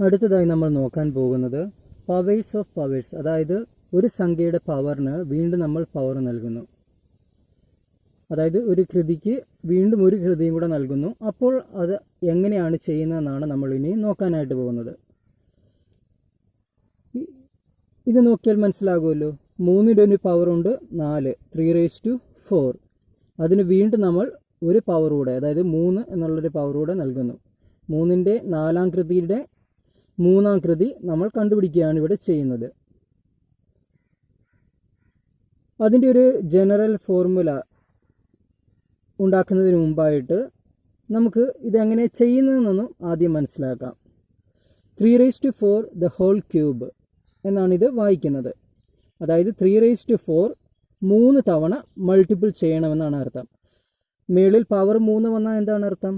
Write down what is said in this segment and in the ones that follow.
അടുത്തതായി നമ്മൾ നോക്കാൻ പോകുന്നത് പവേഴ്സ് ഓഫ് പവേഴ്സ്, അതായത് ഒരു സംഖ്യയുടെ പവറിന് വീണ്ടും നമ്മൾ പവർ നൽകുന്നു. അതായത് ഒരു കൃതിക്ക് വീണ്ടും ഒരു കൃതിയും കൂടെ നൽകുന്നു. അപ്പോൾ അത് എങ്ങനെയാണ് ചെയ്യുന്നതെന്നാണ് നമ്മൾ ഇനി നോക്കാനായിട്ട് പോകുന്നത്. ഇത് നോക്കിയാൽ മനസ്സിലാകുമല്ലോ. 3ന്റെ ഒരു പവറുണ്ട് 4, 3⁴. അതിന് വീണ്ടും നമ്മൾ ഒരു പവർ കൂടെ, അതായത് 3 എന്നുള്ളൊരു പവർ കൂടെ നൽകുന്നു. 3ന്റെ 4ാം കൃതിയുടെ 3ാം കൃതി നമ്മൾ കണ്ടുപിടിക്കുകയാണ് ഇവിടെ ചെയ്യുന്നത്. അതിൻ്റെ ഒരു ജനറൽ ഫോർമുല ഉണ്ടാക്കുന്നതിന് മുമ്പായിട്ട് നമുക്ക് ഇതെങ്ങനെ ചെയ്യുന്നതെന്നൊന്നും ആദ്യം മനസ്സിലാക്കാം. 3⁴ ദ ഹോൾ ക്യൂബ് എന്നാണ് ഇത് വായിക്കുന്നത്. അതായത് 3⁴ 3 തവണ മൾട്ടിപ്പിൾ ചെയ്യണമെന്നാണ് അർത്ഥം. മേളിൽ പവർ 3 വന്നാൽ എന്താണ് അർത്ഥം?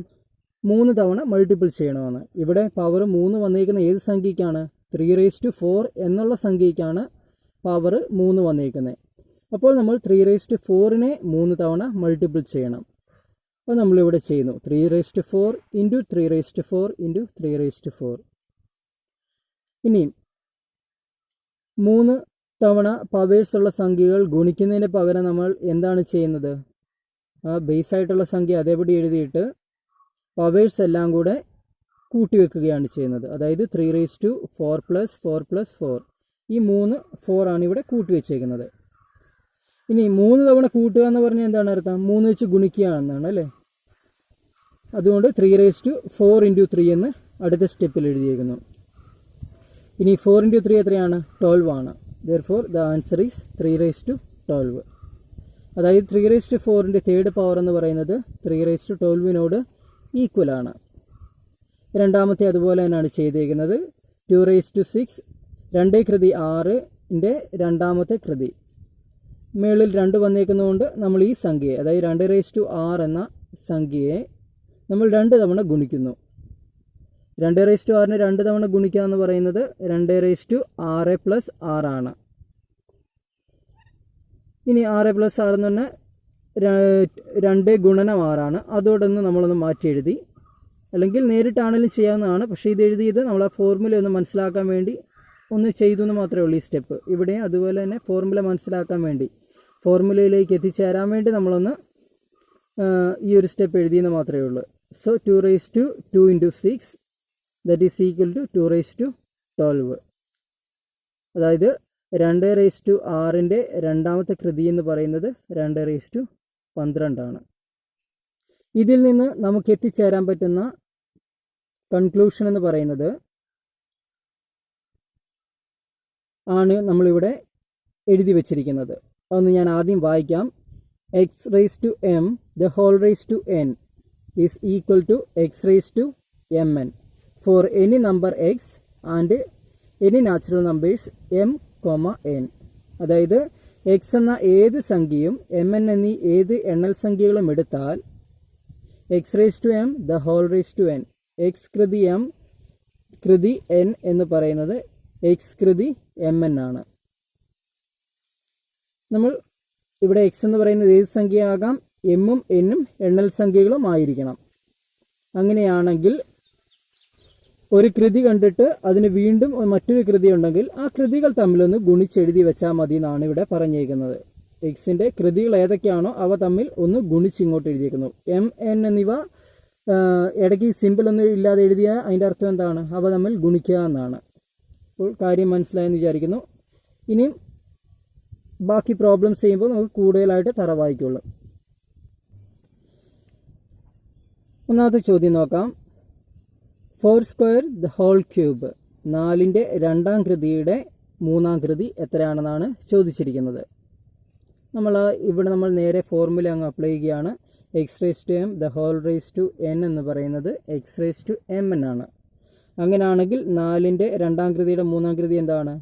3 തവണ മൾട്ടിപ്പിൾ ചെയ്യണമെന്ന്. ഇവിടെ പവർ 3 വന്നിരിക്കുന്ന ഏത് സംഖ്യയ്ക്കാണ്? 3⁴ എന്നുള്ള സംഖ്യയ്ക്കാണ് പവർ 3 വന്നിരിക്കുന്നത്. അപ്പോൾ നമ്മൾ 3⁴ 3 തവണ മൾട്ടിപ്പിൾ ചെയ്യണം. അപ്പോൾ നമ്മളിവിടെ ചെയ്യുന്നു 3⁴ ഇൻറ്റു 3⁴ ഇൻറ്റു 3⁴. ഇനി 3 തവണ പവേഴ്സ് ഉള്ള സംഖ്യകൾ ഗുണിക്കുന്നതിന് പകരം നമ്മൾ എന്താണ് ചെയ്യുന്നത്? ആ ബേസ് ആയിട്ടുള്ള സംഖ്യ അതേപടി എഴുതിയിട്ട് പവേഴ്സ് എല്ലാം കൂടെ കൂട്ടിവെക്കുകയാണ് ചെയ്യുന്നത്. അതായത് 3⁴ + 4 + 4. ഈ 3 4 ആണ് ഇവിടെ കൂട്ടിവെച്ചേക്കുന്നത്. ഇനി 3 തവണ കൂട്ടുക എന്ന് പറഞ്ഞാൽ എന്താണ് അർത്ഥം? 3 വെച്ച് ഗുണിക്കുകയാണെന്നാണ് അല്ലേ? അതുകൊണ്ട് 3⁴ ഇൻറ്റു 3 എന്ന് അടുത്ത സ്റ്റെപ്പിൽ എഴുതിയേക്കുന്നു. ഇനി 4 ഇൻറ്റു 3 എത്രയാണ്? 12 ആണ്. Therefore the answer is 3⁴. അതായത് 3⁴ തേർഡ് പവർ എന്ന് പറയുന്നത് 3⁴ ഈക്വൽ ആണ്. രണ്ടാമത്തെ അതുപോലെ തന്നെയാണ് ചെയ്തേക്കുന്നത്. 2�6 2 കൃതി 6ന്റെ രണ്ടാമത്തെ കൃതി. മേളിൽ 2 വന്നേക്കുന്നതുകൊണ്ട് നമ്മൾ ഈ സംഖ്യയെ, അതായത് 2�6 എന്ന സംഖ്യയെ നമ്മൾ 2 തവണ ഗുണിക്കുന്നു. 2�6നെ 2 തവണ ഗുണിക്കുക എന്ന് പറയുന്നത് 2�6 + 6 ആണ്. ഇനി 6 + 6 എന്ന് പറഞ്ഞാൽ 2 ഗുണനം 6 ആണ്. അതോടൊന്ന് നമ്മളൊന്ന് മാറ്റി എഴുതി, അല്ലെങ്കിൽ നേരിട്ടാണെങ്കിലും ചെയ്യാവുന്നതാണ്. പക്ഷേ ഇത് എഴുതിയത് നമ്മൾ ആ ഫോർമുല ഒന്ന് മനസ്സിലാക്കാൻ വേണ്ടി ഒന്ന് ചെയ്തു എന്ന് മാത്രമേ ഉള്ളൂ. ഈ സ്റ്റെപ്പ് ഇവിടെ അതുപോലെ തന്നെ ഫോർമുല മനസ്സിലാക്കാൻ വേണ്ടി, ഫോർമുലയിലേക്ക് എത്തിച്ചേരാൻ വേണ്ടി നമ്മളൊന്ന് ഈ ഒരു സ്റ്റെപ്പ് എഴുതിയെന്ന് മാത്രമേ ഉള്ളൂ. So 2⁴ into 6 that is equal to 2⁴ അതായത് 2⁻6ന്റെ രണ്ടാമത്തെ കൃതി എന്ന് പറയുന്നത് 2⁻12 ആണ്. ഇതിൽ നിന്ന് നമുക്ക് എത്തിച്ചേരാൻ പറ്റുന്ന കൺക്ലൂഷൻ എന്ന് പറയുന്നത് ആണ് നമ്മളിവിടെ എഴുതി വച്ചിരിക്കുന്നത്. അതൊന്ന് ഞാൻ ആദ്യം വായിക്കാം. x⁻m the whole raised to n is equal to x⁻mn for any number x and any natural numbers m, n. അതായത് x എന്ന ഏത് സംഖ്യയും mn എന്നീ ഏത് എണ്ണൽ സംഖ്യകളും എടുത്താൽ x⁻m the whole raised to n, x കൃതി m കൃതി n എന്ന് പറയുന്നത് x കൃതി mn ആണ്. നമ്മൾ ഇവിടെ x എന്ന് പറയുന്നത് ഏത് സംഖ്യയാകാം? എമ്മും എന്നും എണ്ണൽ സംഖ്യകളും ആയിരിക്കണം. അങ്ങനെയാണെങ്കിൽ ഒരു കൃതി കണ്ടിട്ട് അതിന് വീണ്ടും മറ്റൊരു കൃതി ഉണ്ടെങ്കിൽ ആ കൃതികൾ തമ്മിലൊന്ന് ഗുണിച്ചെഴുതി വെച്ചാൽ മതി എന്നാണ് ഇവിടെ പറഞ്ഞേക്കുന്നത്. എക്സിൻ്റെ കൃതികൾ ഏതൊക്കെയാണോ അവ തമ്മിൽ ഒന്ന് ഗുണിച്ചിങ്ങോട്ട് എഴുതിയേക്കുന്നു. എം എൻ എന്നിവ ഇടയ്ക്ക് സിമ്പിൾ ഒന്നും ഇല്ലാതെ എഴുതിയാൽ അതിൻ്റെ അർത്ഥം എന്താണ്? അവ തമ്മിൽ ഗുണിക്കുക എന്നാണ്. അപ്പോൾ കാര്യം മനസ്സിലായെന്ന് വിചാരിക്കുന്നു. ഇനിയും ബാക്കി പ്രോബ്ലംസ് ചെയ്യുമ്പോൾ നമുക്ക് കൂടുതലായിട്ട് തറവായിക്കുള്ളൂ. ഒന്നാമത്തെ ചോദ്യം നോക്കാം. 4² the whole cube, 4ന്റെ രണ്ടാം കൃതിയുടെ 3ാം കൃതി എത്രയാണെന്നാണ് ചോദിച്ചിരിക്കുന്നത്. ഇവിടെ നമ്മൾ നേരെ ഫോർമുല അങ്ങ് അപ്ലൈ ചെയ്യുകയാണ്. x⁻m the whole raised to n എന്ന് പറയുന്നത് x⁻mn ആണ്. അങ്ങനെയാണെങ്കിൽ 4ന്റെ രണ്ടാം കൃതിയുടെ 3ാം കൃതി എന്താണ്?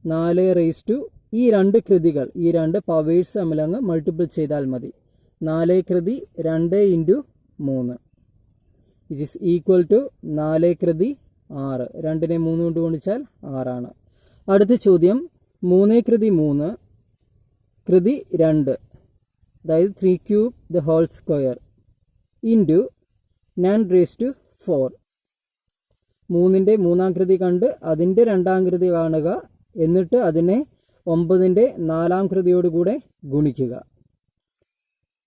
4 ഈ രണ്ട് കൃതികൾ, ഈ രണ്ട് പവേഴ്സ് തമ്മിൽ അങ്ങ് മൾട്ടിപ്പിൾ ചെയ്താൽ മതി. 4 കൃതി 2 × 3 ഇറ്റ് ഈസ് ഈക്വൽ ടു 4 കൃതി 6. 2നെ 3 കൊണ്ട് ഗുണിച്ചാൽ 6 ആണ്. അടുത്ത ചോദ്യം 3 കൃതി 3 കൃതി 2, അതായത് 3³ the whole square ഇൻറ്റു 9⁻⁴. 3ന്റെ മൂന്നാം കൃതി കണ്ട് അതിൻ്റെ രണ്ടാം കൃതി കാണുക, എന്നിട്ട് അതിനെ 9ന്റെ നാലാം കൃതിയോട് കൂടെ ഗുണിക്കുക.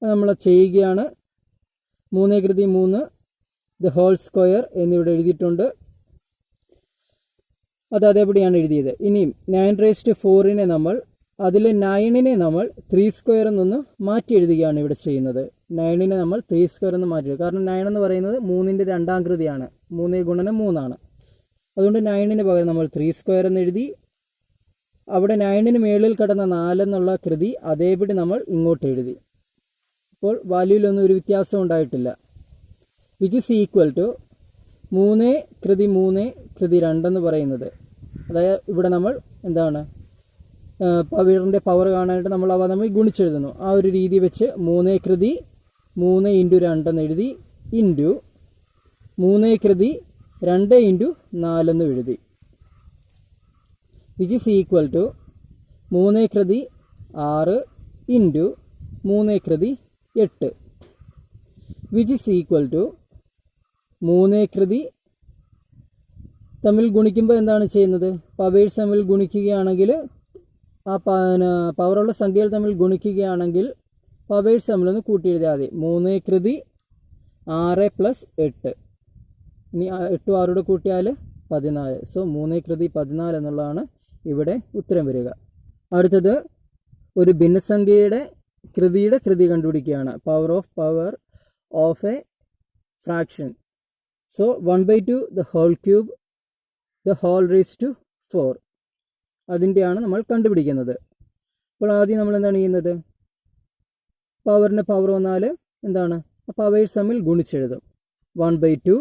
നമ്മൾ ചെയ്യുകയാണ്. 3 കൃതി 3 ദ ഹോൾ സ്ക്വയർ എന്നിവിടെ എഴുതിയിട്ടുണ്ട്. അത് അതേപടിയാണ് എഴുതിയത്. ഇനിയും 9⁴ നമ്മൾ അതിൽ 9നെ നമ്മൾ 3 സ്ക്വയർ എന്നൊന്ന് മാറ്റി എഴുതുകയാണ് ഇവിടെ ചെയ്യുന്നത്. 9നെ നമ്മൾ 3 സ്ക്വയർ എന്ന് മാറ്റി, കാരണം 9 എന്ന് പറയുന്നത് 3ന്റെ രണ്ടാം കൃതിയാണ്. 3 ഗുണനം 3 ആണ്. അതുകൊണ്ട് 9ന് പകരം നമ്മൾ 3 സ്ക്വയർ എന്ന് എഴുതി. അവിടെ 9ന് മേളിൽ കിടന്ന 4 എന്നുള്ള കൃതി അതേപടി നമ്മൾ ഇങ്ങോട്ട് എഴുതി. അപ്പോൾ വാല്യൂലൊന്നും ഒരു വ്യത്യാസം ഉണ്ടായിട്ടില്ല. വിച്ച് ഇസ് ഈക്വൽ ടു 3 കൃതി 3 കൃതി 2 എന്ന് പറയുന്നത്. അതായത് ഇവിടെ നമ്മൾ എന്താണ് പവറിൻ്റെ പവർ കാണാനായിട്ട് നമ്മൾ അവ നമ്മൾ ഗുണിച്ചെഴുതുന്നു. ആ ഒരു രീതി വെച്ച് 3 കൃതി 3 × 2 എന്ന് എഴുതി, ഇൻറ്റു 3 കൃതി 2 × 4 എന്ന് എഴുതി. വിച്ച് ഇസ് ഈക്വൽ ടു 3 കൃതി 6 ഇൻറ്റു 3 കൃതി 8. വിച്ച് ഇസ് ഈക്വൽ ടു 3 കൃതി തമ്മിൽ ഗുണിക്കുമ്പോൾ എന്താണ് ചെയ്യുന്നത്? പവേഴ്സ് തമ്മിൽ ഗുണിക്കുകയാണെങ്കിൽ, ആ പവറുള്ള സംഖ്യകൾ തമ്മിൽ ഗുണിക്കുകയാണെങ്കിൽ പവേഴ്സ് തമ്മിലൊന്ന് കൂട്ടി എഴുതിയാൽ മതി. 3 കൃതി 6 + 8. ഇനി 8 6 കൂട്ടിയാൽ 14. സോ 3 കൃതി 14 എന്നുള്ളതാണ് ഇവിടെ ഉത്തരം വരിക. അടുത്തത് ഒരു ഭിന്നസംഖ്യയുടെ കൃതി കണ്ടുപിടിക്കുകയാണ്. Power of a fraction. So 1/2 the whole cube the whole raise to 4 അതിൻ്റെയാണ് നമ്മൾ കണ്ടുപിടിക്കുന്നത്. അപ്പോൾ ആദ്യം നമ്മൾ എന്താണ് ചെയ്യുന്നത്? പവറിന് പവർ വന്നാൽ എന്താണ്? പവേഴ്സ് തമ്മിൽ ഗുണിച്ചെഴുതും. 1/2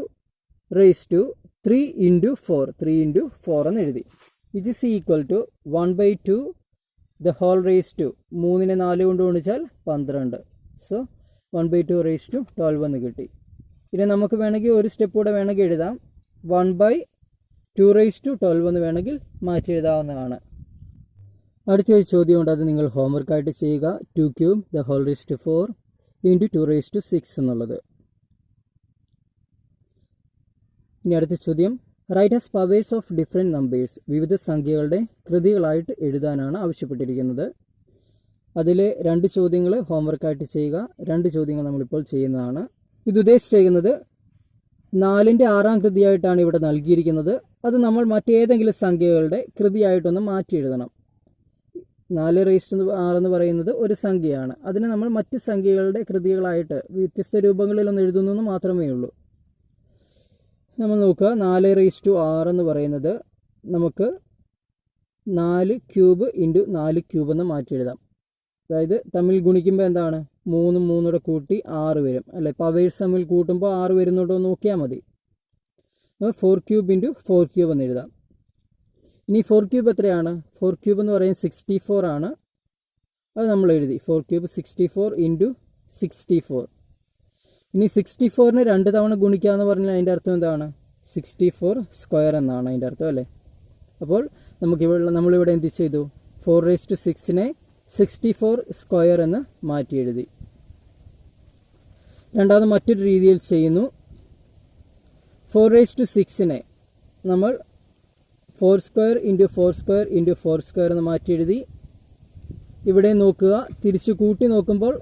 റേസ് ടു 3 × 4 3 × 4 എന്ന് എഴുതി. Which is equal to 1/2 the whole raise to 3നെ 4 കൊണ്ട് ഗുണിച്ചാൽ 12. സോ 1/2 റേസ് ടു 12 എന്ന് കിട്ടി. പിന്നെ നമുക്ക് വേണമെങ്കിൽ ഒരു സ്റ്റെപ്പ് കൂടെ വേണമെങ്കിൽ എഴുതാം. 1/2 റേസ് ടു 12 എന്ന് വേണമെങ്കിൽ മാറ്റി എഴുതാവുന്നതാണ്. അടുത്തൊരു ചോദ്യമുണ്ട്, അത് നിങ്ങൾ ഹോംവർക്കായിട്ട് ചെയ്യുക. 2³ the whole raise to 4 × 2 raise to 6 എന്നുള്ളത്. ഇനി അടുത്ത ചോദ്യം, write as powers of different numbers. വിവിധ സംഖ്യകളുടെ കൃതികളായിട്ട് എഴുതാനാണ് ആവശ്യപ്പെട്ടിരിക്കുന്നത്. അതിൽ 2 ചോദ്യങ്ങൾ ഹോംവർക്കായിട്ട് ചെയ്യുക. 2 ചോദ്യങ്ങൾ നമ്മളിപ്പോൾ ചെയ്യുന്നതാണ്. ഇത് ഉദ്ദേശിച്ചിരിക്കുന്നത് 4ന്റെ 6ാം കൃതിയായിട്ടാണ് ഇവിടെ നൽകിയിരിക്കുന്നത്. അത് നമ്മൾ മറ്റേതെങ്കിലും സംഖ്യകളുടെ കൃതിയായിട്ടൊന്ന് മാറ്റി എഴുതണം. 4�6 എന്ന് പറയുന്നത് ഒരു സംഖ്യയാണ്. അതിനെ നമ്മൾ മറ്റ് സംഖ്യകളുടെ കൃതികളായിട്ട് വ്യത്യസ്ത രൂപങ്ങളിലൊന്ന് എഴുതുന്നു മാത്രമേ ഉള്ളൂ. നമ്മൾ നോക്കുക, 4�6 എന്ന് പറയുന്നത് നമുക്ക് 4³ × 4³ എന്ന് മാറ്റി എഴുതാം. അതായത് തമ്മിൽ ഗുണിക്കുമ്പോൾ എന്താണ്? 3 3 കൂട്ടി 6 വരും അല്ലേ? പവേഴ്സ് തമ്മിൽ കൂട്ടുമ്പോൾ 6 വരുന്നുണ്ടോ എന്ന് നോക്കിയാൽ മതി. 4³ × 4³ എന്ന് എഴുതാം. ഇനി 4³ എത്രയാണ്? 4³ എന്ന് പറയുന്നത് 64 ആണ്. അത് നമ്മൾ എഴുതി. 4³ 64 × 64. ഇനി 64നെ 2 തവണ ഗുണിക്കുക എന്ന് പറഞ്ഞാൽ അതിൻ്റെ അർത്ഥം എന്താണ്? 64 സ്ക്വയർ എന്നാണ് അതിൻ്റെ അർത്ഥം അല്ലേ? അപ്പോൾ നമ്മളിവിടെ എന്ത് ചെയ്തു? 4�6നെ 64 സ്ക്വയർ എന്ന് മാറ്റി എഴുതി. രണ്ടാമത് മറ്റൊരു രീതിയിൽ ചെയ്യുന്നു. 4�6നെ നമ്മൾ 4² × 4² × 4² എന്ന് മാറ്റി എഴുതി. ഇവിടെ നോക്കുക, തിരിച്ചു കൂട്ടി നോക്കുമ്പോൾ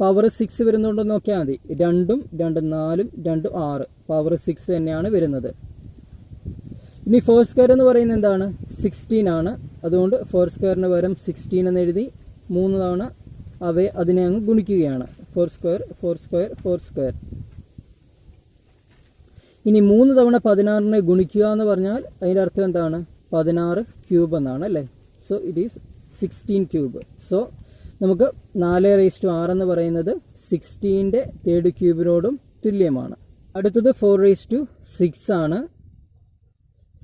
പവർ 6 വരുന്നുണ്ടോ എന്ന് നോക്കിയാൽ മതി. 2ഉം 2ഉം 4ഉം 2ഉം 6, പവർ 6 തന്നെയാണ് വരുന്നത്. ഇനി 4² എന്ന് പറയുന്നത് എന്താണ്? 16 ആണ്. അതുകൊണ്ട് 4² പകരം 16 എന്ന് എഴുതി. 3 തവണ അതിനെ അങ്ങ് ഗുണിക്കുകയാണ്. 4², 4², 4². ഇനി 3 തവണ 16നെ ഗുണിക്കുക എന്ന് പറഞ്ഞാൽ അതിൻ്റെ അർത്ഥം എന്താണ്? 16³ എന്നാണ് അല്ലേ? So it is 16³. സോ നമുക്ക് 4�6 എന്ന് പറയുന്നത് 16ന്റെ 3rd ക്യൂബിനോടും തുല്യമാണ്. അടുത്തത് 4�6 ആണ്.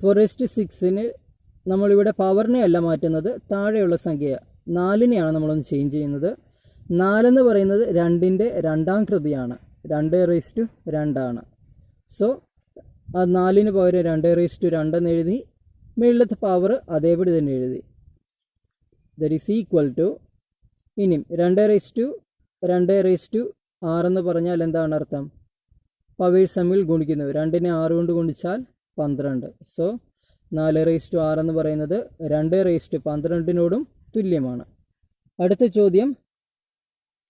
4�6ന് നമ്മളിവിടെ പവറിനെ അല്ല മാറ്റുന്നത്, താഴെയുള്ള സംഖ്യ 4നെയാണ് നമ്മളൊന്ന് ചേഞ്ച് ചെയ്യുന്നത്. 4 എന്ന് പറയുന്നത് 2ന്റെ 2ാം കൃതിയാണ്. 2⁻2 ആണ്. സോ ആ 4ന് പകരം 2⁻2 എന്ന് എഴുതി. മുകളിലത്തെ പവർ അതേപടി തന്നെ എഴുതി. ദറ്റ് ഈസ് ഈക്വൽ ടു, ഇനിയും 2⁻2 6 എന്ന് പറഞ്ഞാൽ എന്താണ് അർത്ഥം? പവേഴ്സ് തമ്മിൽ ഗുണിക്കുന്നു. 2നെ 6 കൊണ്ട് ഗുണിച്ചാൽ 12. സോ 4/6 എന്ന് പറയുന്നത് 2/12 തുല്യമാണ്. അടുത്ത ചോദ്യം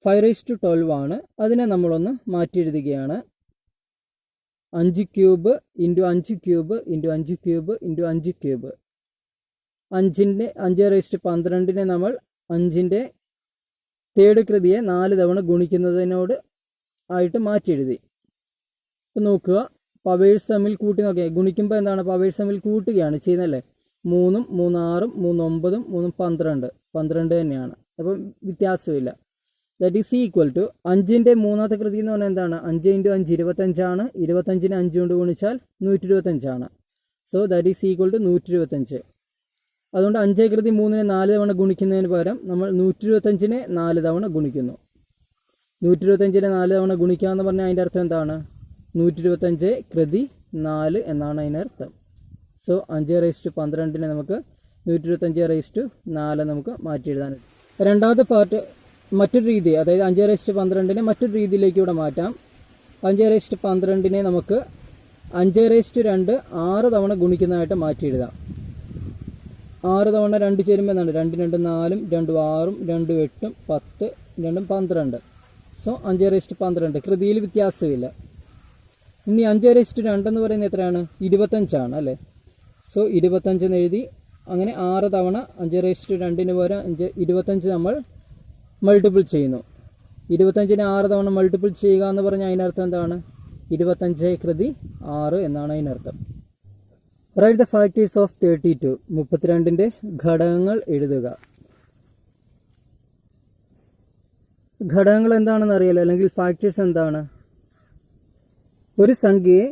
5/12 ആണ്. അതിനെ നമ്മളൊന്ന് മാറ്റി എഴുതുകയാണ്. 5 cube into 5 cube into 5 cube into 5 cube. 5/12 നമ്മൾ 5ൻ്റെ തേർഡ് കൃതിയെ 4 തവണ ഗുണിക്കുന്നതിനോട് ആയിട്ട് മാറ്റി എഴുതി. ഇപ്പം നോക്കുക, പവേഴ്സ് തമ്മിൽ കൂട്ടി നോക്കിയാൽ ഗുണിക്കുമ്പോൾ എന്താണ്, പവേഴ്സ് തമ്മിൽ കൂട്ടുകയാണ് ചെയ്യുന്നതല്ലേ. 3 3 6 3 9 3 12 തന്നെയാണ്. അപ്പം വ്യത്യാസമില്ല. ദാറ്റ് ഈസ് ഈക്വൽ ടു 5ൻ്റെ മൂന്നാമത്തെ കൃതി എന്ന് പറഞ്ഞാൽ എന്താണ്, 5 × 5 25 25നെ 5 കൊണ്ട് ഗുണിച്ചാൽ 125. So that is equal to 125. അതുകൊണ്ട് 5 കൃതി 3നെ 4 തവണ ഗുണിക്കുന്നതിന് പകരം നമ്മൾ 125നെ 4 തവണ ഗുണിക്കുന്നു. 125നെ 4 തവണ ഗുണിക്കുക എന്ന് പറഞ്ഞാൽ അതിൻ്റെ അർത്ഥം എന്താണ്, 125 കൃതി 4 എന്നാണ് അതിനർത്ഥം. സോ 5/12 നമുക്ക് 125/4 നമുക്ക് മാറ്റി എഴുതാൻ. രണ്ടാമത്തെ പാർട്ട് മറ്റൊരു രീതി, അതായത് 5/12 മറ്റൊരു രീതിയിലേക്ക് ഇവിടെ മാറ്റാം. 5/12 നമുക്ക് 5/2 6 തവണ ഗുണിക്കുന്നതായിട്ട് മാറ്റി എഴുതാം. 6 തവണ 2 ചേരുമ്പോൾ എന്താണ്, 2 2 4 2 6 2 8 10 2 12. സോ 5/12 കൃതിയിൽ വ്യത്യാസമില്ല. ഇനി 5/2 എന്ന് പറയുന്നത് എത്രയാണ്, 25 അല്ലേ. സോ 25 എഴുതി. അങ്ങനെ 6 തവണ 5/2 പകരം 25 നമ്മൾ മൾട്ടിപ്പിൾ ചെയ്യുന്നു. 25നെ 6 തവണ മൾട്ടിപ്പിൾ ചെയ്യുക എന്ന് പറഞ്ഞാൽ അതിനർത്ഥം എന്താണ്, 25 കൃതി 6 എന്നാണ് അതിനർത്ഥം. Write the factors of 32. 32ൻ്റെ ഘടകങ്ങൾ എഴുതുക. ഘടകങ്ങൾ എന്താണെന്ന് അറിയാലോ, അല്ലെങ്കിൽ ഫാക്ടേഴ്സ് എന്താണ്. ഒരു സംഖ്യയെ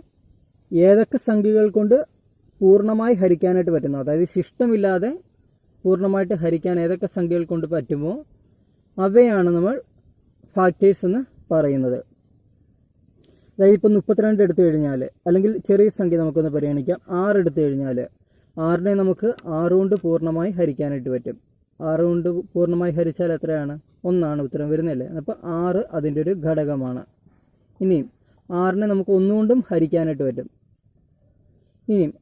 ഏതൊക്കെ സംഖ്യകൾ കൊണ്ട് പൂർണ്ണമായി ഹരിക്കാനായിട്ട് പറ്റുന്നു, അതായത് ശിഷ്ടമില്ലാതെ പൂർണ്ണമായിട്ട് ഹരിക്കാൻ ഏതൊക്കെ സംഖ്യകൾ കൊണ്ട് പറ്റുമോ അവയാണ് നമ്മൾ ഫാക്ടേഴ്സ് എന്ന് പറയുന്നത്. അതായത് ഇപ്പോൾ 32 എടുത്തു കഴിഞ്ഞാൽ, അല്ലെങ്കിൽ ചെറിയ സംഖ്യ നമുക്കൊന്ന് പരിഗണിക്കാം, 6 എടുത്തു കഴിഞ്ഞാൽ 6നെ നമുക്ക് 6 കൊണ്ട് പൂർണ്ണമായി ഹരിക്കാനായിട്ട് പറ്റും. 6 കൊണ്ട് പൂർണ്ണമായി ഹരിച്ചാൽ എത്രയാണ്, 1 ഉത്തരം വരുന്നില്ലേ. അപ്പോൾ 6 അതിൻ്റെ ഒരു ഘടകമാണ്. ഇനിയും 6നെ നമുക്ക് 1 കൊണ്ടും ഹരിക്കാനായിട്ട് പറ്റും. ഇനിയും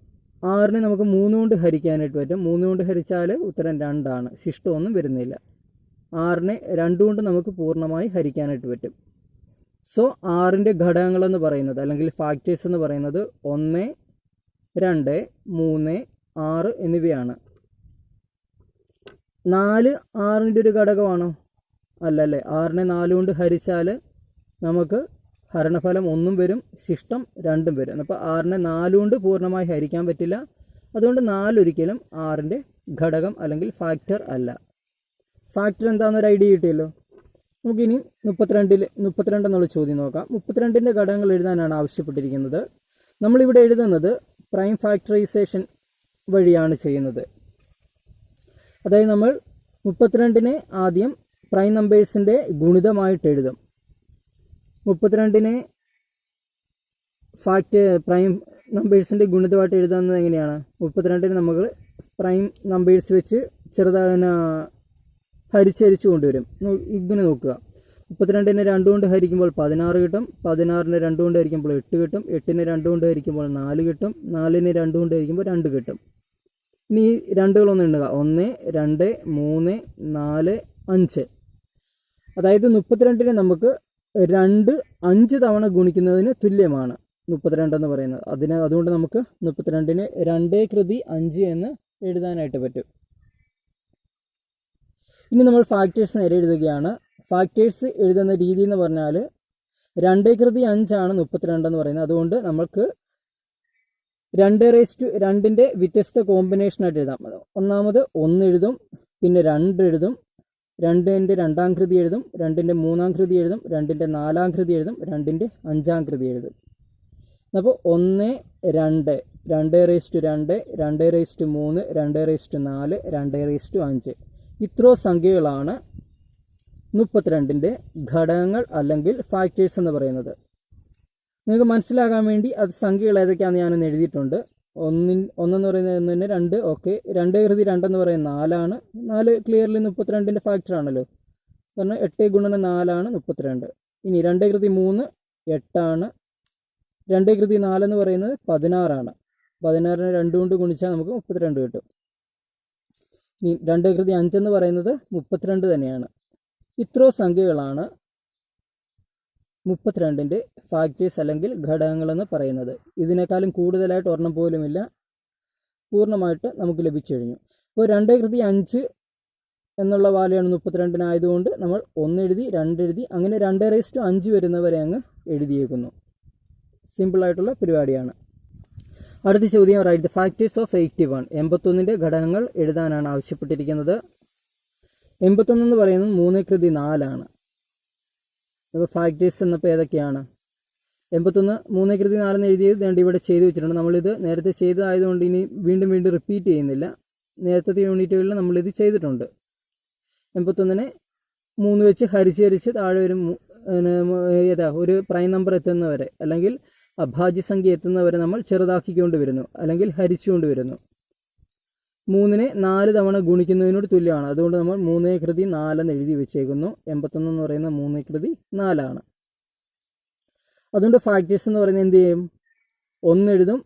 6നെ നമുക്ക് 3 കൊണ്ട് ഹരിക്കാനായിട്ട് പറ്റും. 3 കൊണ്ട് ഹരിച്ചാൽ ഉത്തരം 2, ശിഷ്ടമൊന്നും വരുന്നില്ല. 6നെ 2 കൊണ്ട് നമുക്ക് പൂർണ്ണമായി ഹരിക്കാനായിട്ട് പറ്റും. സോ 6ൻ്റെ ഘടകങ്ങളെന്ന് പറയുന്നത്, അല്ലെങ്കിൽ ഫാക്ടേഴ്സ് എന്ന് പറയുന്നത് 1 2 3 6 എന്നിവയാണ്. 4 6ൻ്റെ ഒരു ഘടകമാണോ, അല്ലല്ലേ. 6നെ 4 കൊണ്ട് ഹരിച്ചാൽ നമുക്ക് ഹരണഫലം 1 വരും, ശിഷ്ടം 2 വരും. അപ്പോൾ 6നെ 4 കൊണ്ട് പൂർണ്ണമായി ഹരിക്കാൻ പറ്റില്ല. അതുകൊണ്ട് 4 ഒരിക്കലും 6ൻ്റെ ഘടകം അല്ലെങ്കിൽ ഫാക്ടർ അല്ല. ഫാക്ടർ എന്താണെന്നൊരു ഐഡിയ കിട്ടിയല്ലോ. നമുക്കിനി 32 എന്നുള്ള ചോദ്യം നോക്കാം. 32ൻ്റെ ഘടകങ്ങൾ എഴുതാനാണ് ആവശ്യപ്പെട്ടിരിക്കുന്നത്. നമ്മളിവിടെ എഴുതുന്നത് പ്രൈം ഫാക്ടറൈസേഷൻ വഴിയാണ് ചെയ്യുന്നത്. അതായത് നമ്മൾ 32നെ ആദ്യം പ്രൈം നമ്പേഴ്സിൻ്റെ ഗുണിതമായിട്ട് എഴുതും. 32നെ പ്രൈം നമ്പേഴ്സിൻ്റെ ഗുണിതമായിട്ട് എഴുതുന്നത് എങ്ങനെയാണ്, 32നെ നമുക്ക് പ്രൈം നമ്പേഴ്സ് വെച്ച് ഹരിച്ച് കൊണ്ടുവരും. ഇങ്ങനെ നോക്കുക, 32നെ 2 കൊണ്ട് ഹരിക്കുമ്പോൾ 16 കിട്ടും, 16നെ 2 കൊണ്ട് ഹരിക്കുമ്പോൾ 8 കിട്ടും, 8നെ 2 കൊണ്ട് ഹരിക്കുമ്പോൾ 4 കിട്ടും, 4നെ 2 കൊണ്ട് ഹരിക്കുമ്പോൾ 2 കിട്ടും. ഇനി ഈ രണ്ടുകളൊന്നും എണ്ണുക, 1 2 3 4 5. അതായത് 32നെ നമുക്ക് 2 5 തവണ ഗുണിക്കുന്നതിന് തുല്യമാണ് 32 എന്ന് പറയുന്നത്. അതുകൊണ്ട് നമുക്ക് 32നെ 2 കൃതി 5 എന്ന് എഴുതാനായിട്ട് പറ്റും. ഇനി നമ്മൾ ഫാക്ടേഴ്സ് നേരെ എഴുതുകയാണ്. ഫാക്ടേഴ്സ് എഴുതുന്ന രീതി എന്ന് പറഞ്ഞാൽ 2 കൃതി 5 ആണ് 32 എന്ന് പറയുന്നത്. അതുകൊണ്ട് നമുക്ക് 2/2ൻ്റെ വ്യത്യസ്ത കോമ്പിനേഷനായിട്ട് എഴുതാം. ഒന്നാമത് 1 എഴുതും, പിന്നെ 2 എഴുതും, 2ൻ്റെ 2ാം കൃതി എഴുതും, 2ൻ്റെ 3ാം കൃതി എഴുതും, 2ൻ്റെ 4ാം കൃതി എഴുതും, 2ൻ്റെ 5ാം കൃതി എഴുതും. അപ്പോൾ 1 2 2/2 2/3 2/4 2/5 ഇത്രോ സംഖ്യകളാണ് 32ൻ്റെ ഘടകങ്ങൾ അല്ലെങ്കിൽ ഫാക്ടേഴ്സ് എന്ന് പറയുന്നത്. നിങ്ങൾക്ക് മനസ്സിലാകാൻ വേണ്ടി അത് സംഖ്യകൾ ഏതൊക്കെയാണെന്ന് ഞാനൊന്ന് എഴുതിയിട്ടുണ്ട്. 1 എന്ന് പറയുന്നത് 1 2, ഓക്കെ. 2 കൃതി 2 എന്ന് പറയുന്നത് 4 4 ക്ലിയർലി 32ൻ്റെ ഫാക്ടർ ആണല്ലോ. കാരണം 8 × 4 32. ഇനി 2 കൃതി 3 8, 2 കൃതി 4 എന്ന് പറയുന്നത് 16. 16നെ 2 കൊണ്ട് ഗുണിച്ചാൽ നമുക്ക് 32 കിട്ടും. ഇനി 2/5 എന്ന് പറയുന്നത് 32 തന്നെയാണ്. ഇത്രയും സംഖ്യകളാണ് 32ൻ്റെ ഫാക്ടേഴ്സ് അല്ലെങ്കിൽ ഘടകങ്ങളെന്ന് പറയുന്നത്. ഇതിനേക്കാളും കൂടുതലായിട്ട് ഒരെണ്ണം പോലുമില്ല, പൂർണ്ണമായിട്ട് നമുക്ക് ലഭിച്ചു കഴിഞ്ഞു. അപ്പോൾ 2/5 എന്നുള്ള വാല്യാണ് 32-നായതുകൊണ്ട് നമ്മൾ 1 എഴുതി, 2 എഴുതി, അങ്ങനെ 2/5 വരുന്നവരെ അങ്ങ് എഴുതിയേക്കുന്നു. സിമ്പിളായിട്ടുള്ള പരിപാടിയാണ്. അടുത്ത ചോദ്യം, റൈറ്റ് ദ ഫാക്ടേഴ്സ് ഓഫ് 81. 81ൻ്റെ ഘടകങ്ങൾ എഴുതാനാണ് ആവശ്യപ്പെട്ടിരിക്കുന്നത്. 81 എന്ന് പറയുന്നത് 3/4 അപ്പോൾ ഫാക്ടേഴ്സ് എന്നപ്പോൾ ഏതൊക്കെയാണ്? 81 3/4 എഴുതിയത് വേണ്ടി ഇവിടെ ചെയ്ത് വെച്ചിട്ടുണ്ട്. നമ്മളിത് നേരത്തെ ചെയ്തതായതുകൊണ്ട് ഇനി വീണ്ടും റിപ്പീറ്റ് ചെയ്യുന്നില്ല. നേരത്തെ യൂണിറ്റുകളിൽ നമ്മളിത് ചെയ്തിട്ടുണ്ട്. 81നെ 3 വെച്ച് ഹരിച്ച് താഴെ ഒരു പ്രൈം നമ്പർ എത്തുന്നവരെ അല്ലെങ്കിൽ അഭാജ്യ സംഖ്യ എത്തുന്നവരെ നമ്മൾ ചെറുതാക്കിക്കൊണ്ട് വരുന്നു അല്ലെങ്കിൽ ഹരിച്ചുകൊണ്ട് വരുന്നു. 3നെ 4 തവണ ഗുണിക്കുന്നതിനോട് തുല്യമാണ്. അതുകൊണ്ട് നമ്മൾ 3/4 എന്ന് എഴുതി വെച്ചേക്കുന്നു. 81 എന്ന് പറയുന്ന 3/4. അതുകൊണ്ട് ഫാക്ടേഴ്സ് എന്ന് പറയുന്നത് എന്ത് ചെയ്യും? 1 എഴുതും,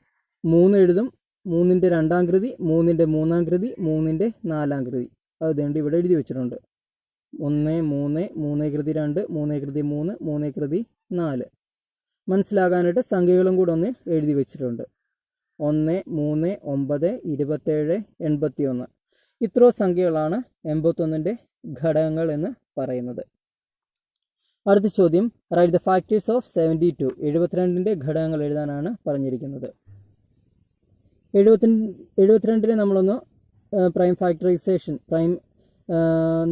3 എഴുതും, 3ൻ്റെ 2-ാം കൃതി, 3ൻ്റെ 3-ാം കൃതി, 3ൻ്റെ 4-ാം കൃതി. അത് വേണ്ടി ഇവിടെ എഴുതി വെച്ചിട്ടുണ്ട്. 1, 3, 3/2, 3/3, 3/4. മനസ്സിലാകാനായിട്ട് സംഖ്യകളും കൂടെ ഒന്ന് എഴുതി വെച്ചിട്ടുണ്ട്. 1, 3, 9, 27, 81. ഇത്രയും സംഖ്യകളാണ് 81ൻ്റെ ഘടകങ്ങൾ എന്ന് പറയുന്നത്. അടുത്ത ചോദ്യം, റൈറ്റ് ദ ഫാക്ടേഴ്സ് ഓഫ് 72. 72ൻ്റെ ഘടകങ്ങൾ എഴുതാനാണ് പറഞ്ഞിരിക്കുന്നത്. 72നെ നമ്മളൊന്ന് പ്രൈം ഫാക്ടറൈസേഷൻ, പ്രൈം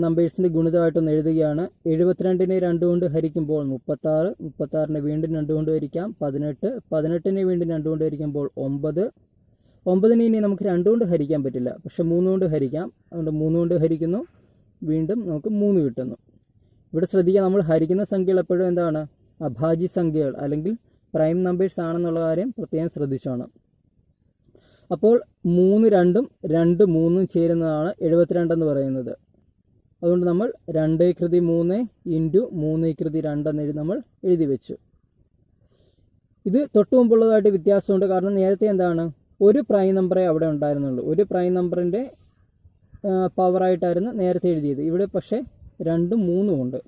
നമ്പേഴ്സിൻ്റെ ഗുണിതമായിട്ടൊന്ന് എഴുതുകയാണ്. 72നെ 2 കൊണ്ട് ഹരിക്കുമ്പോൾ 36, 36നെ വീണ്ടും 2 കൊണ്ട് ഹരിക്കാം 18, 18നെ വീണ്ടും 2 കൊണ്ട് ഹരിക്കുമ്പോൾ 9, 9നെ ഇനി നമുക്ക് 2 കൊണ്ട് ഹരിക്കാൻ പറ്റില്ല, പക്ഷെ 3 കൊണ്ട് ഹരിക്കാം. അതുകൊണ്ട് 3 കൊണ്ട് ഹരിക്കുന്നു, വീണ്ടും നമുക്ക് 3 കിട്ടുന്നു. ഇവിടെ ശ്രദ്ധിക്കുക, നമ്മൾ ഹരിക്കുന്ന സംഖ്യകൾ എപ്പോഴും എന്താണ്? അഭാജ്യ സംഖ്യകൾ അല്ലെങ്കിൽ പ്രൈം നമ്പേഴ്സ് ആണെന്നുള്ള കാര്യം പ്രത്യേകം ശ്രദ്ധിച്ചോണം. അപ്പോൾ 3, 2ഉം 2, 3ഉം ചേരുന്നതാണ് 72 എന്ന് പറയുന്നത്. അതുകൊണ്ട് നമ്മൾ 2/3 ഇൻറ്റു 3/2 എന്ന് നമ്മൾ എഴുതി വെച്ചു. ഇത് തൊട്ട് മുമ്പുള്ളതായിട്ട് വ്യത്യാസമുണ്ട്. കാരണം നേരത്തെ എന്താണ്? ഒരു പ്രൈം നമ്പറേ അവിടെ ഉണ്ടായിരുന്നുള്ളൂ. ഒരു പ്രൈം നമ്പറിൻ്റെ പവറായിട്ടായിരുന്നു നേരത്തെ എഴുതിയത്. ഇവിടെ പക്ഷേ 2ഉം 3ഉം ഉണ്ട്.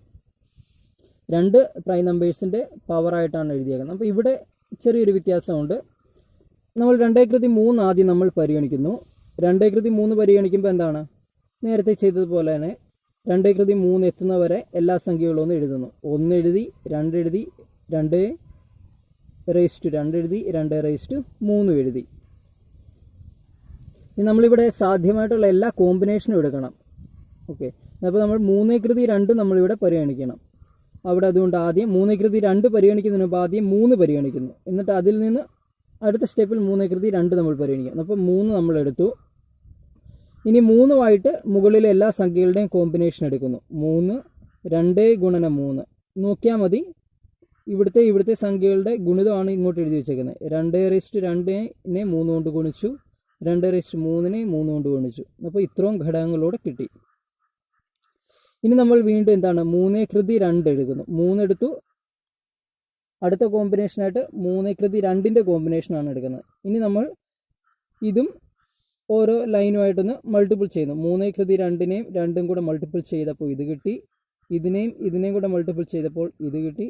2 പ്രൈം നമ്പേഴ്സിൻ്റെ പവറായിട്ടാണ് എഴുതിയേക്കുന്നത്. അപ്പോൾ ഇവിടെ ചെറിയൊരു വ്യത്യാസമുണ്ട്. നമ്മൾ 2/3 ആദ്യം നമ്മൾ പരിഗണിക്കുന്നു. 2/3 പരിഗണിക്കുമ്പോൾ എന്താണ്? നേരത്തെ ചെയ്തതുപോലെ തന്നെ 2/3 എത്തുന്നവരെ എല്ലാ സംഖ്യകളും ഒന്ന് എഴുതുന്നു. 1 എഴുതി, 2 എഴുതി, 2/2 എഴുതി, 2/3 എഴുതി. നമ്മളിവിടെ സാധ്യമായിട്ടുള്ള എല്ലാ കോമ്പിനേഷനും എടുക്കണം. ഓക്കെ, അപ്പോൾ നമ്മൾ 3/2 നമ്മളിവിടെ പരിഗണിക്കണം. അവിടെ അതുകൊണ്ട് ആദ്യം 3/2 പരിഗണിക്കുന്നതിന് മുമ്പ് ആദ്യം 3 പരിഗണിക്കുന്നു. എന്നിട്ട് അതിൽ നിന്ന് അടുത്ത സ്റ്റെപ്പിൽ 3/2 നമ്മൾ പരിഗണിക്കും. അപ്പോൾ 3 നമ്മൾ എടുത്തു. ഇനി 3ആയിട്ട് മുകളിലെ എല്ലാ സംഖ്യകളുടെയും കോമ്പിനേഷൻ എടുക്കുന്നു. 3, 2 ഗുണനം 3 നോക്കിയാൽ മതി. ഇവിടുത്തെ സംഖ്യകളുടെ ഗുണിതമാണ് ഇങ്ങോട്ട് എഴുതി വെച്ചേക്കുന്നത്. 2/2നെ 3 കൊണ്ട് ഗുണിച്ചു, 2/3നെ 3 കൊണ്ട് ഗുണിച്ചു. അപ്പോൾ ഇത്രയും ഘടകങ്ങളോടെ കിട്ടി. ഇനി നമ്മൾ വീണ്ടും എന്താണ്? 3/2 എടുക്കുന്നു. 3 എടുത്തു. അടുത്ത കോമ്പിനേഷനായിട്ട് 3/2ൻ്റെ കോമ്പിനേഷനാണ് എടുക്കുന്നത്. ഇനി നമ്മൾ ഇതും ഓരോ ലൈനുമായിട്ടൊന്ന് മൾട്ടിപ്പിൾ ചെയ്യുന്നു. 3/2നെയും 2ഉം കൂടെ മൾട്ടിപ്പിൾ ചെയ്തപ്പോൾ ഇത് കിട്ടി. ഇതിനെയും കൂടെ മൾട്ടിപ്പിൾ ചെയ്തപ്പോൾ ഇത് കിട്ടി.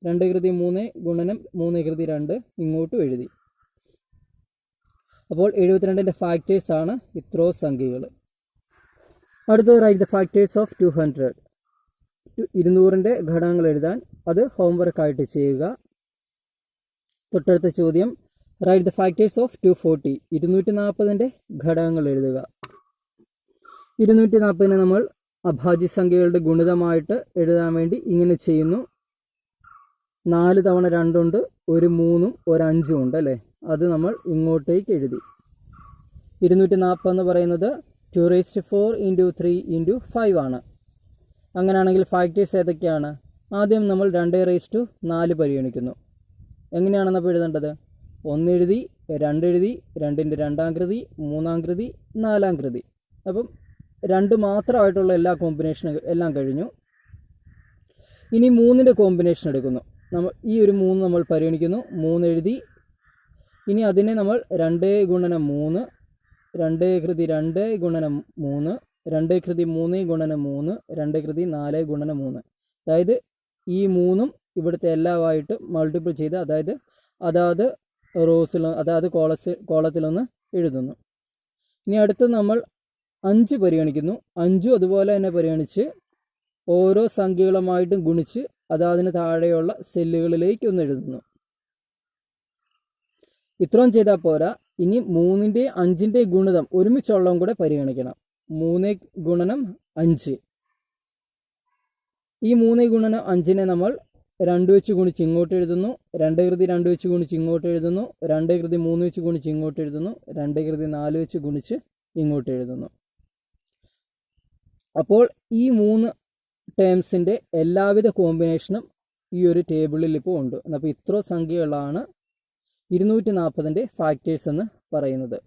2/3 ഗുണനം 3/2 ഇങ്ങോട്ടും എഴുതി. അപ്പോൾ 72ൻ്റെ ഫാക്ടേഴ്സാണ് ഇത്രയും സംഖ്യകൾ. അടുത്തത്, റൈറ്റ് ദ ഫാക്ടേഴ്സ് ഓഫ് 200. 200ൻ്റെ ഘടകങ്ങൾ എഴുതാൻ അത് ഹോംവർക്കായിട്ട് ചെയ്യുക. തൊട്ടടുത്ത ചോദ്യം, റൈറ്റ് ദ ഫാക്ടേഴ്സ് ഓഫ് 240. 240ൻ്റെ ഘടകങ്ങൾ എഴുതുക. 240നെ നമ്മൾ അഭാജ്യ സംഖ്യകളുടെ ഗുണിതമായിട്ട് എഴുതാൻ വേണ്ടി ഇങ്ങനെ ചെയ്യുന്നു. 4 തവണ 2 ഉണ്ട്, ഒരു 3ഉം ഒരു 5ഉം ഉണ്ട് അല്ലേ? അത് നമ്മൾ ഇങ്ങോട്ടേക്ക് എഴുതി. 240 എന്ന് പറയുന്നത് 2⁴ × 3 × 5 ആണ്. അങ്ങനെയാണെങ്കിൽ ഫാക്ടേഴ്സ് ഏതൊക്കെയാണ്? ആദ്യം നമ്മൾ 2/4 പരിഗണിക്കുന്നു. എങ്ങനെയാണെന്നപ്പോൾ എഴുതേണ്ടത്? 1 എഴുതി, 2 എഴുതി, 2ൻ്റെ 2-ാം കൃതി, 3-ാം കൃതി, 4-ാം കൃതി. അപ്പം 2 മാത്രമായിട്ടുള്ള എല്ലാ കോമ്പിനേഷനും എല്ലാം കഴിഞ്ഞു. ഇനി 3ൻ്റെ കോമ്പിനേഷൻ എടുക്കുന്നു. ഈ ഒരു 3 നമ്മൾ പരിഗണിക്കുന്നു. 3 എഴുതി, ഇനി അതിനെ നമ്മൾ 2 ഗുണനം 3, 2 കൃതി 2 ഗുണനം 3, 2 കൃതി 3 ഗുണനം 3, 2 കൃതി 4 ഗുണനം 3. അതായത് ഈ 3ഉം ഇവിടുത്തെ എല്ലാമായിട്ട് മൾട്ടിപ്പിൾ ചെയ്ത് അതായത് റോസിൽ അതായത് കോളത്തിലൊന്ന് എഴുതുന്നു. ഇനി അടുത്ത് നമ്മൾ 5 പരിഗണിക്കുന്നു. 5ഉം അതുപോലെ തന്നെ പരിഗണിച്ച് ഓരോ സംഖ്യകളുമായിട്ടും ഗുണിച്ച് അതിന് താഴെയുള്ള സെല്ലുകളിലേക്ക് ഒന്ന് എഴുതുന്നു. ഇത്രയും ചെയ്താൽ പോരാ, ഇനി 3ൻ്റെയും 5ൻ്റെയും ഗുണിതം ഒരുമിച്ചുള്ളതും കൂടെ പരിഗണിക്കണം. 3 ഗുണനം 5. ഈ 3 ഗുണനം 5നെ നമ്മൾ 2 വെച്ച് ഗുണിച്ച് ഇങ്ങോട്ട് എഴുതുന്നു, 2 കൃതി 2 വെച്ച് ഗുണിച്ച് ഇങ്ങോട്ട് എഴുതുന്നു, 2 കൃതി 3 വെച്ച് ഗുണിച്ച് ഇങ്ങോട്ട് എഴുതുന്നു, 2 കൃതി 4 വെച്ച് ഗുണിച്ച് ഇങ്ങോട്ട് എഴുതുന്നു. അപ്പോൾ ഈ 3 ടേംസിൻ്റെ എല്ലാവിധ കോമ്പിനേഷനും ഈ ഒരു ടേബിളിൽ ഇപ്പോൾ ഉണ്ട്. അപ്പോൾ ഇത്ര സംഖ്യകളാണ് 240ൻ്റെ ഫാക്ടേഴ്സ് എന്ന് പറയുന്നത്.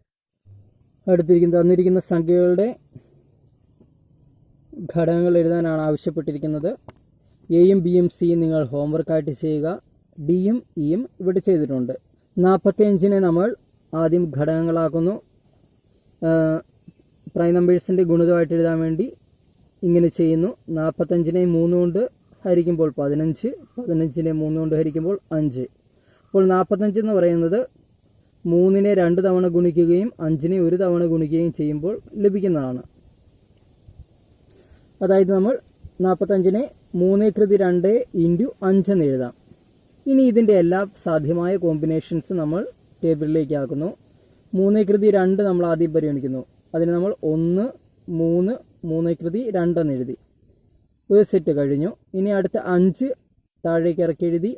തന്നിരിക്കുന്ന സംഖ്യകളുടെ ഘടകങ്ങൾ എഴുതാനാണ് ആവശ്യപ്പെട്ടിരിക്കുന്നത്. എയും ബിയും സിയും നിങ്ങൾ ഹോംവർക്കായിട്ട് ചെയ്യുക. ഡിയും ഇയും ഇവിടെ ചെയ്തിട്ടുണ്ട്. 45നെ നമ്മൾ ആദ്യം ഘടകങ്ങളാക്കുന്നു. പ്രൈം നമ്പേഴ്സിൻ്റെ ഗുണിതമായിട്ട് എഴുതാൻ വേണ്ടി ഇങ്ങനെ ചെയ്യുന്നു. 45നെ 3 കൊണ്ട് ഹരിക്കുമ്പോൾ 15, 15നെ 3 കൊണ്ട് ഹരിക്കുമ്പോൾ 5. അപ്പോൾ 45 എന്ന് പറയുന്നത് 3നെ 2 തവണ ഗുണിക്കുകയും 5നെ 1 തവണ ഗുണിക്കുകയും ചെയ്യുമ്പോൾ ലഭിക്കുന്നതാണ്. അതായത് നമ്മൾ 45നെ 3 കൃതി 2 ഇൻറ്റു 5 എന്ന് എഴുതാം. ഇനി ഇതിൻ്റെ എല്ലാ സാധ്യമായ കോമ്പിനേഷൻസ് നമ്മൾ ടേബിളിലേക്ക് ആക്കുന്നു. 3 കൃതി 2 നമ്മൾ ആദ്യം പരിഗണിക്കുന്നു. അതിന് നമ്മൾ 1, 3, 3 കൃതി 2 എന്ന് എഴുതി. ഒരു സെറ്റ് കഴിഞ്ഞു. ഇനി അടുത്ത 5 താഴേക്ക് ഇറക്കി എഴുതി.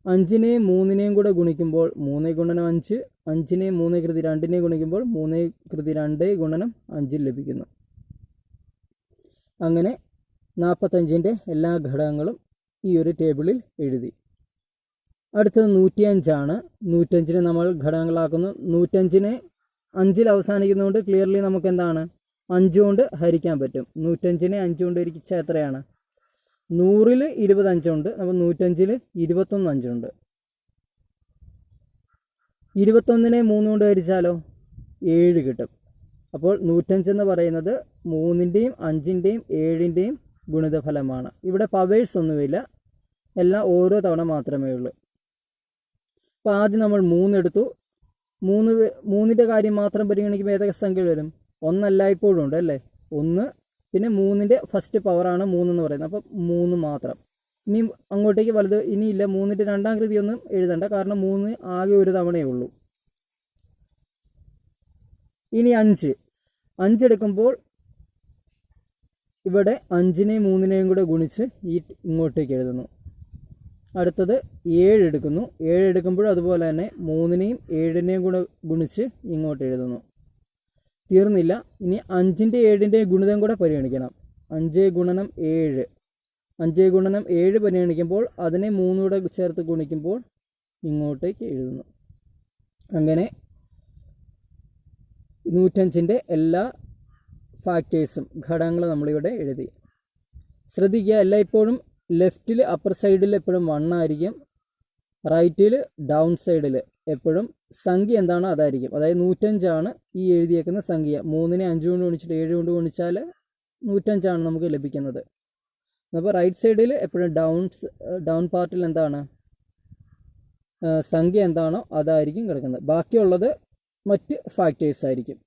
5നെ 3നെയും കൂടെ ഗുണിക്കുമ്പോൾ 3 ഗുണനം 5, 5നെ 3 കൃതി 2നെ ഗുണിക്കുമ്പോൾ 3 കൃതി 2 ഗുണനം 5 ലഭിക്കുന്നു. അങ്ങനെ 45ൻ്റെ എല്ലാ ഘടകങ്ങളും ഈ ഒരു ടേബിളിൽ എഴുതി. അടുത്തത് 105 ആണ്. 105നെ നമ്മൾ ഘടകങ്ങളാക്കുന്നു. 105നെ 5ൽ അവസാനിക്കുന്നതുകൊണ്ട് ക്ലിയർലി നമുക്ക് എന്താണ് 5 കൊണ്ട് ഹരിക്കാൻ പറ്റും. 105നെ 5 കൊണ്ട് ഹരിച്ചാൽ എത്രയാണ്? 100ൽ 25 ഉണ്ട്. അപ്പോൾ 105ൽ 21 5ഉണ്ട്. 21നെ 3 കൊണ്ട് ഹരിച്ചാലോ 7 കിട്ടും. അപ്പോൾ 105 എന്ന് പറയുന്നത് 3ൻ്റെയും 5ൻ്റെയും 7ൻ്റെയും ഗുണിതഫലമാണ്. ഇവിടെ പവേഴ്സ് ഒന്നുമില്ല, എല്ലാം ഓരോ തവണ മാത്രമേ ഉള്ളൂ. അപ്പോൾ ആദ്യം നമ്മൾ 3 എടുത്തു. 3ൻ്റെ കാര്യം മാത്രം പരിഗണിക്കുമ്പോൾ ഏതൊക്കെ സംഖ്യകൾ വരും? 1 എല്ലായ്പ്പോഴും ഉണ്ട് അല്ലേ? 1, പിന്നെ 3ൻ്റെ ഫസ്റ്റ് പവറാണ് 3 എന്ന് പറയുന്നത്. അപ്പം 3 മാത്രം. ഇനി അങ്ങോട്ടേക്ക് വലുത് ഇനിയില്ല. 3ൻ്റെ രണ്ടാം കൃതി ഒന്നും എഴുതണ്ട, കാരണം 3 ആകെ ഒരു തവണയേ ഉള്ളൂ. ഇനി 5 എടുക്കുമ്പോൾ ഇവിടെ 5നെയും 3നെയും കൂടെ ഗുണിച്ച് ഇങ്ങോട്ടേക്ക് എഴുതുന്നു. അടുത്തത് 7 എടുക്കുന്നു. 7 എടുക്കുമ്പോഴും അതുപോലെ തന്നെ 3നെയും 7നെയും കൂടെ ഗുണിച്ച് ഇങ്ങോട്ട് എഴുതുന്നു. തീർന്നില്ല. ഇനി 5ൻ്റെ 7ൻ്റെയും ഗുണിതം കൂടെ പരിഗണിക്കണം. 5 ഗുണനം 7, 5 ഗുണനം 7 പരിഗണിക്കുമ്പോൾ അതിനെ 3 കൂടെ ചേർത്ത് ഗുണിക്കുമ്പോൾ ഇങ്ങോട്ടേക്ക് എഴുതുന്നു. അങ്ങനെ 105ൻ്റെ എല്ലാ ഫാക്ടേഴ്സും ഘടകങ്ങളും നമ്മളിവിടെ എഴുതി. ശ്രദ്ധിക്കുക, എല്ലായ്പ്പോഴും ലെഫ്റ്റിൽ അപ്പർ സൈഡിൽ എപ്പോഴും 1 ആയിരിക്കും, റൈറ്റിൽ ഡൗൺ സൈഡിൽ എപ്പോഴും സംഖ്യ എന്താണോ അതായിരിക്കും. അതായത് 105 ഈ എഴുതിയേക്കുന്ന സംഖ്യ. 3നെ 5 കൊണ്ട് ഗുണിച്ചിട്ട് 7 കൊണ്ട് ഗുണിച്ചാൽ 105 നമുക്ക് ലഭിക്കുന്നത്. അപ്പോൾ റൈറ്റ് സൈഡിൽ എപ്പോഴും ഡൗൺ പാർട്ടിൽ എന്താണ് സംഖ്യ എന്താണോ അതായിരിക്കും കിടക്കുന്നത്. ബാക്കിയുള്ളത് മറ്റ് ഫാക്ടേഴ്സ് ആയിരിക്കും.